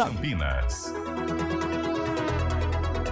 Campinas.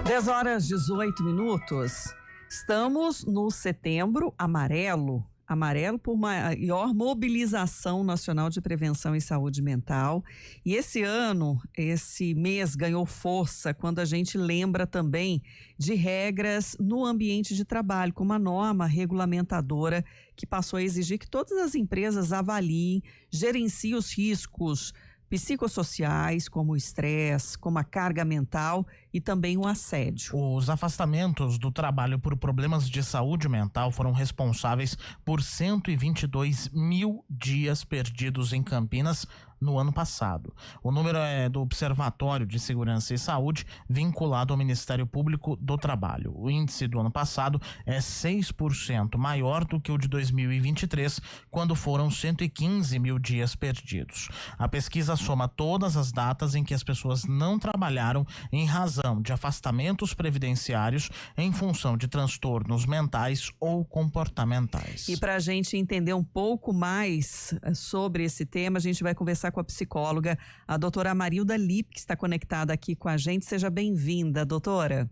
10h18. Estamos no Setembro Amarelo. Amarelo por maior mobilização nacional de prevenção e saúde mental. E esse mês ganhou força quando a gente lembra também de regras no ambiente de trabalho, como a norma regulamentadora que passou a exigir que todas as empresas avaliem, gerenciem os riscos psicossociais, como o estresse, como a carga mental e também o assédio. Os afastamentos do trabalho por problemas de saúde mental foram responsáveis por 122 mil dias perdidos em Campinas no ano passado. O número é do Observatório de Segurança e Saúde, vinculado ao Ministério Público do Trabalho. O índice do ano passado é 6% maior do que o de 2023, quando foram 115 mil dias perdidos. A pesquisa soma todas as datas em que as pessoas não trabalharam em razão de afastamentos previdenciários em função de transtornos mentais ou comportamentais. E para a gente entender um pouco mais sobre esse tema, a gente vai conversar com a psicóloga, a doutora Amarilda Lipp, que está conectada aqui com a gente. Seja bem-vinda, doutora.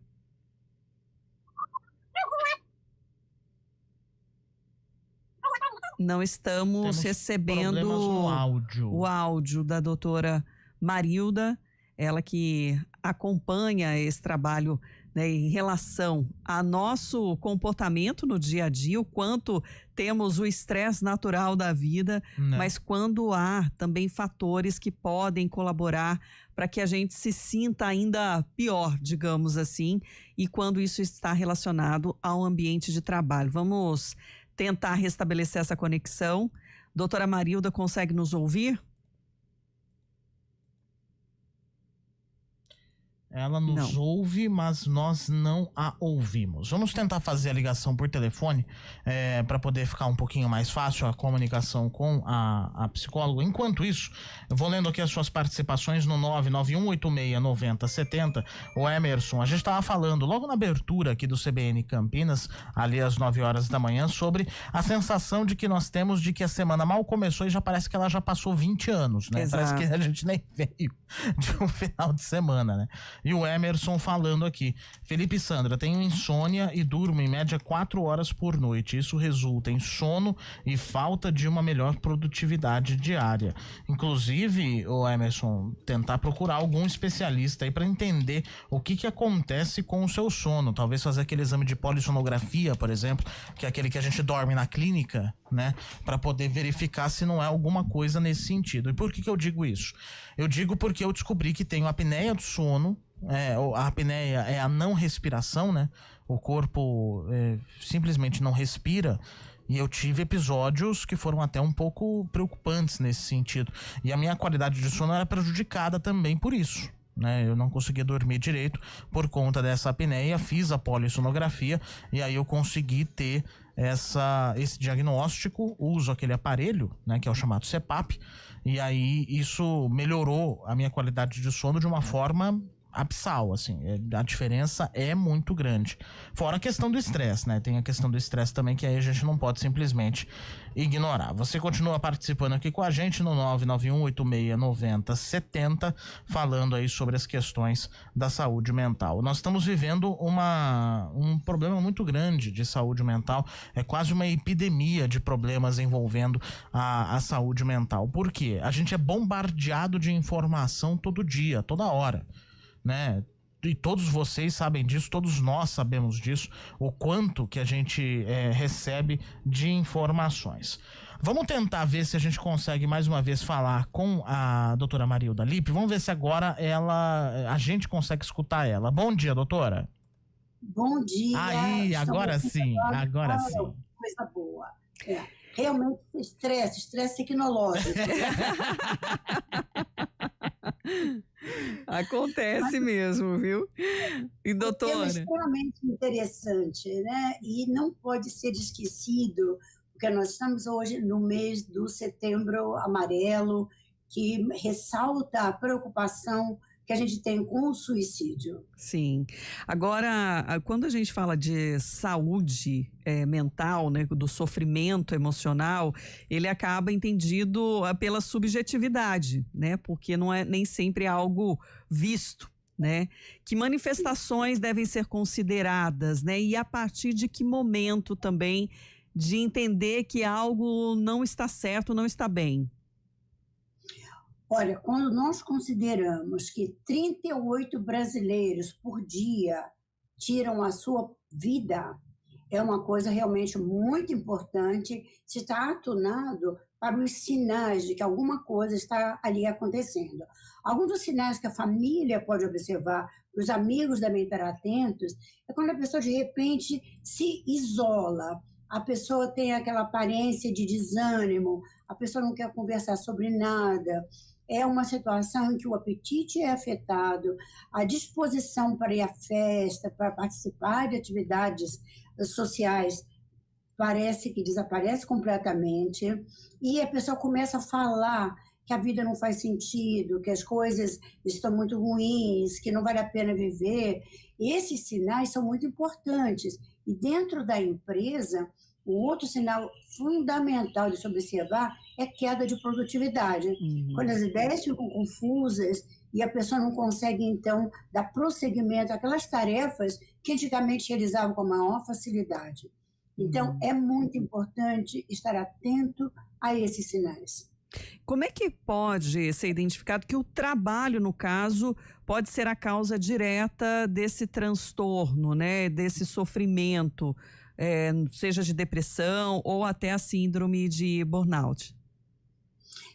Não estamos recebendo o áudio da doutora Marilda, ela que acompanha esse trabalho, né, em relação a nosso comportamento no dia a dia, o quanto temos o estresse natural da vida, mas quando há também fatores que podem colaborar para que a gente se sinta ainda pior, digamos assim, e quando isso está relacionado ao ambiente de trabalho. Vamos tentar restabelecer essa conexão. Doutora Marilda, consegue nos ouvir? Ela nos ouve, mas nós não a ouvimos. Vamos tentar fazer a ligação por telefone para poder ficar um pouquinho mais fácil a comunicação com a psicóloga. Enquanto isso, eu vou lendo aqui as suas participações no 991869070. O Emerson, a gente estava falando logo na abertura aqui do CBN Campinas, ali às 9 horas da manhã, sobre a sensação de que nós temos de que a semana mal começou e já parece que ela já passou 20 anos, né? Exato. Parece que a gente nem veio de um final de semana, né? E o Emerson falando aqui: Felipe e Sandra, tenho insônia e durmo em média 4 horas por noite. Isso resulta em sono e falta de uma melhor produtividade diária. Inclusive, o Emerson, tentar procurar algum especialista aí para entender o que acontece com o seu sono. Talvez fazer aquele exame de polissonografia, por exemplo, que é aquele que a gente dorme na clínica, né? Para poder verificar se não é alguma coisa nesse sentido. E por que eu digo isso? Eu digo porque eu descobri que tenho apneia do sono. A apneia é a não respiração, né? O corpo simplesmente não respira. E eu tive episódios que foram até um pouco preocupantes nesse sentido. E a minha qualidade de sono era prejudicada também por isso, né? Eu não conseguia dormir direito por conta dessa apneia. Fiz a polissonografia e aí eu consegui ter esse diagnóstico. Uso aquele aparelho, né, que é o chamado CPAP, e aí isso melhorou a minha qualidade de sono de uma forma abissal, assim. A diferença é muito grande. Fora a questão do estresse, né? Tem a questão do estresse também, que aí a gente não pode simplesmente ignorar. Você continua participando aqui com a gente no 991869070, falando aí sobre as questões da saúde mental. Nós estamos vivendo um problema muito grande de saúde mental. É quase uma epidemia de problemas envolvendo a saúde mental. Por quê? A gente é bombardeado de informação todo dia, toda hora, né? E todos vocês sabem disso, todos nós sabemos disso, o quanto que a gente recebe de informações. Vamos tentar ver se a gente consegue mais uma vez falar com a doutora Marilda Lipp. Vamos ver se agora a gente consegue escutar ela. Bom dia, doutora. Bom dia. Aí, agora sim. Coisa boa. Realmente estresse tecnológico. Acontece mesmo, viu? E doutora? É extremamente interessante, né? E não pode ser esquecido, porque nós estamos hoje no mês do Setembro Amarelo, que ressalta a preocupação que a gente tem com o suicídio. Sim. Agora, quando a gente fala de saúde mental, né, do sofrimento emocional, ele acaba entendido pela subjetividade, né, porque não é nem sempre algo visto, né? Que manifestações devem ser consideradas, né? E a partir de que momento também de entender que algo não está certo, não está bem? Olha, quando nós consideramos que 38 brasileiros por dia tiram a sua vida, é uma coisa realmente muito importante se estar atunado para os sinais de que alguma coisa está ali acontecendo. Alguns dos sinais que a família pode observar, os amigos devem estar atentos, é quando a pessoa de repente se isola, a pessoa tem aquela aparência de desânimo, a pessoa não quer conversar sobre nada. É uma situação em que o apetite é afetado, a disposição para ir à festa, para participar de atividades sociais, parece que desaparece completamente, e a pessoa começa a falar que a vida não faz sentido, que as coisas estão muito ruins, que não vale a pena viver. Esses sinais são muito importantes. E dentro da empresa, o outro sinal fundamental de se observar é queda de produtividade. Quando as ideias ficam confusas e a pessoa não consegue, então, dar prosseguimento àquelas tarefas que antigamente realizavam com maior facilidade. Então, é muito importante estar atento a esses sinais. Como é que pode ser identificado que o trabalho, no caso, pode ser a causa direta desse transtorno, né, desse sofrimento, seja de depressão ou até a síndrome de burnout?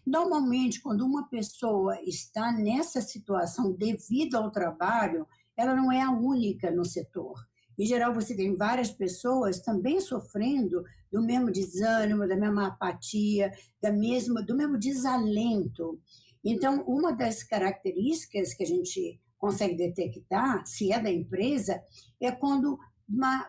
Normalmente, quando uma pessoa está nessa situação devido ao trabalho, ela não é a única no setor. Em geral, você tem várias pessoas também sofrendo do mesmo desânimo, da mesma apatia, do mesmo desalento. Então, uma das características que a gente consegue detectar, se é da empresa, é quando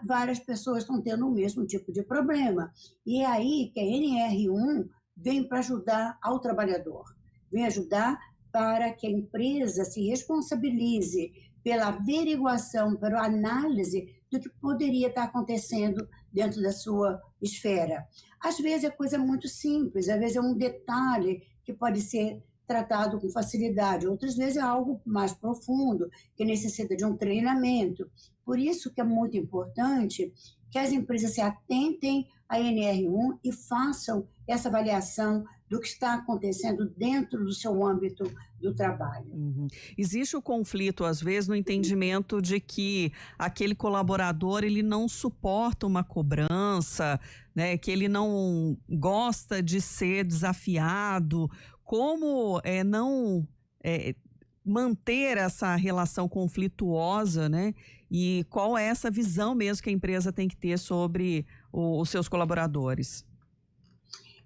várias pessoas estão tendo o mesmo tipo de problema. E é aí que a NR1 vem para ajudar ao trabalhador, vem ajudar para que a empresa se responsabilize pela averiguação, pela análise do que poderia estar acontecendo dentro da sua esfera. Às vezes é coisa muito simples, às vezes é um detalhe que pode ser tratado com facilidade, outras vezes é algo mais profundo, que necessita de um treinamento. Por isso que é muito importante que as empresas se atentem à NR1 e façam essa avaliação do que está acontecendo dentro do seu âmbito do trabalho. Existe o conflito, às vezes, no entendimento de que aquele colaborador ele não suporta uma cobrança, né, que ele não gosta de ser desafiado. Como não manter essa relação conflituosa, né? E qual é essa visão mesmo que a empresa tem que ter sobre os seus colaboradores?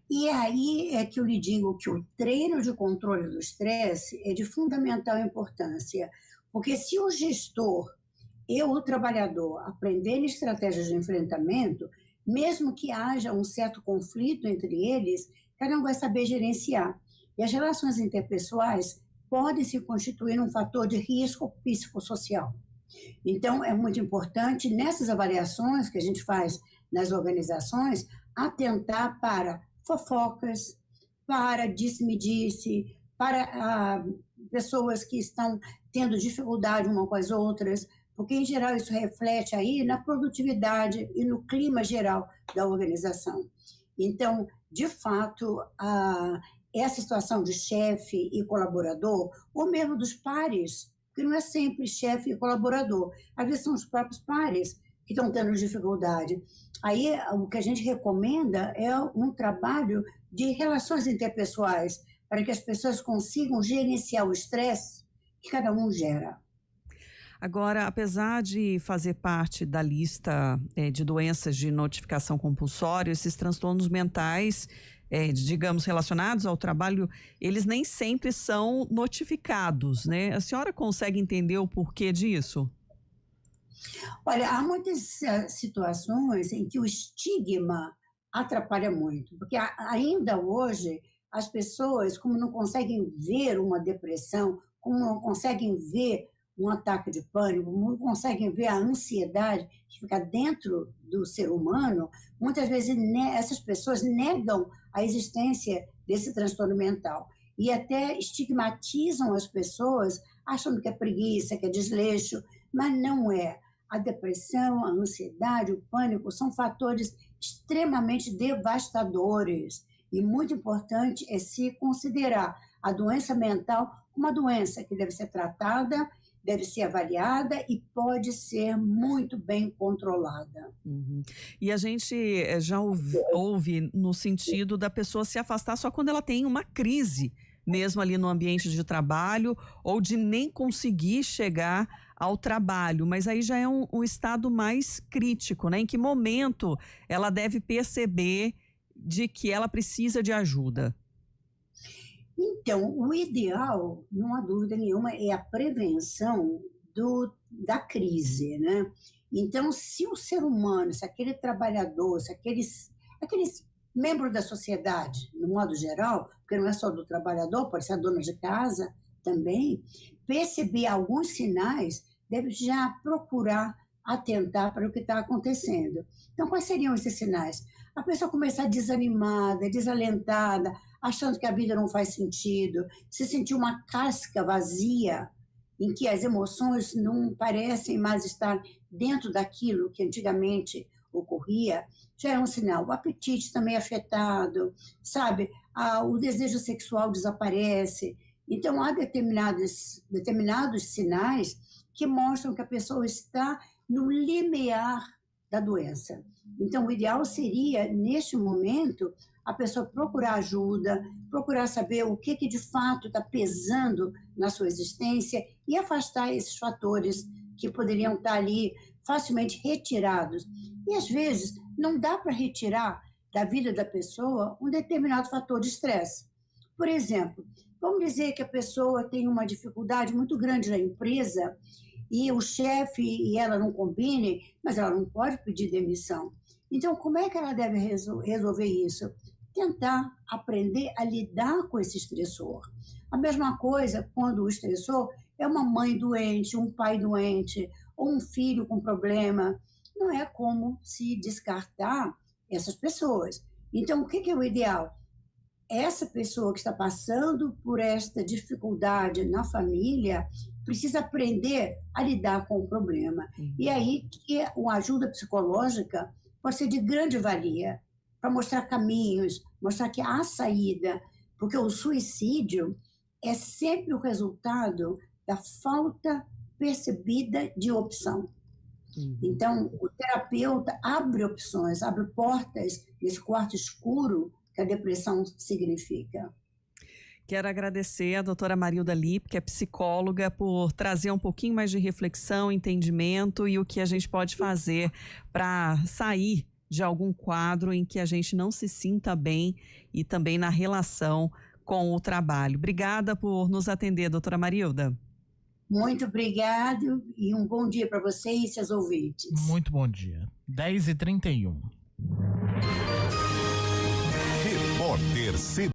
E aí é que eu lhe digo que o treino de controle do estresse é de fundamental importância, porque se o gestor e o trabalhador aprenderem estratégias de enfrentamento, mesmo que haja um certo conflito entre eles, cada um vai saber gerenciar. E as relações interpessoais podem se constituir um fator de risco psicossocial. Então, é muito importante, nessas avaliações que a gente faz nas organizações, atentar para fofocas, para disse-me-disse, para pessoas que estão tendo dificuldade umas com as outras, porque, em geral, isso reflete aí na produtividade e no clima geral da organização. Então, de fato, essa situação de chefe e colaborador, ou mesmo dos pares, porque não é sempre chefe e colaborador, às vezes são os próprios pares que estão tendo dificuldade. Aí, o que a gente recomenda é um trabalho de relações interpessoais, para que as pessoas consigam gerenciar o estresse que cada um gera. Agora, apesar de fazer parte da lista de doenças de notificação compulsória, esses transtornos mentais, digamos, relacionados ao trabalho, eles nem sempre são notificados, né? A senhora consegue entender o porquê disso? Olha, há muitas situações em que o estigma atrapalha muito, porque ainda hoje as pessoas, como não conseguem ver uma depressão como não conseguem ver um ataque de pânico, não conseguem ver a ansiedade que fica dentro do ser humano, muitas vezes essas pessoas negam a existência desse transtorno mental e até estigmatizam as pessoas, achando que é preguiça, que é desleixo, mas não é. A depressão, a ansiedade, o pânico são fatores extremamente devastadores e muito importante é se considerar a doença mental uma doença que deve ser tratada, deve ser avaliada e pode ser muito bem controlada. Uhum. E a gente já ouve no sentido da pessoa se afastar só quando ela tem uma crise, mesmo ali no ambiente de trabalho, ou de nem conseguir chegar ao trabalho, mas aí já é um estado mais crítico, né? Em que momento ela deve perceber de que ela precisa de ajuda? Então, o ideal, não há dúvida nenhuma, é a prevenção da crise, né? Então, se o ser humano, se aquele trabalhador, se aqueles membros da sociedade, no modo geral, porque não é só do trabalhador, pode ser a dona de casa também, perceber alguns sinais, deve já procurar atentar para o que está acontecendo. Então, quais seriam esses sinais? A pessoa começar desanimada, desalentada, achando que a vida não faz sentido, se sentir uma casca vazia, em que as emoções não parecem mais estar dentro daquilo que antigamente ocorria, já é um sinal. O apetite também é afetado, sabe? O desejo sexual desaparece. Então, há determinados sinais que mostram que a pessoa está no limiar da doença. Então, o ideal seria, neste momento, a pessoa procurar ajuda, procurar saber o que de fato está pesando na sua existência e afastar esses fatores que poderiam estar ali facilmente retirados. E, às vezes, não dá para retirar da vida da pessoa um determinado fator de estresse. Por exemplo, vamos dizer que a pessoa tem uma dificuldade muito grande na empresa e o chefe e ela não combinem, mas ela não pode pedir demissão. Então, como é que ela deve resolver isso? Tentar aprender a lidar com esse estressor. A mesma coisa quando o estressor é uma mãe doente, um pai doente, ou um filho com problema. Não é como se descartar essas pessoas. Então, o que é o ideal? Essa pessoa que está passando por esta dificuldade na família precisa aprender a lidar com o problema. E aí que uma ajuda psicológica pode ser de grande valia para mostrar caminhos, mostrar que há saída, porque o suicídio é sempre o resultado da falta percebida de opção. Então, o terapeuta abre opções, abre portas nesse quarto escuro que a depressão significa. Quero agradecer a doutora Marilda Lipp, que é psicóloga, por trazer um pouquinho mais de reflexão, entendimento e o que a gente pode fazer para sair de algum quadro em que a gente não se sinta bem e também na relação com o trabalho. Obrigada por nos atender, doutora Marilda. Muito obrigado e um bom dia para você e seus ouvintes. Muito bom dia. 10h31. Repórter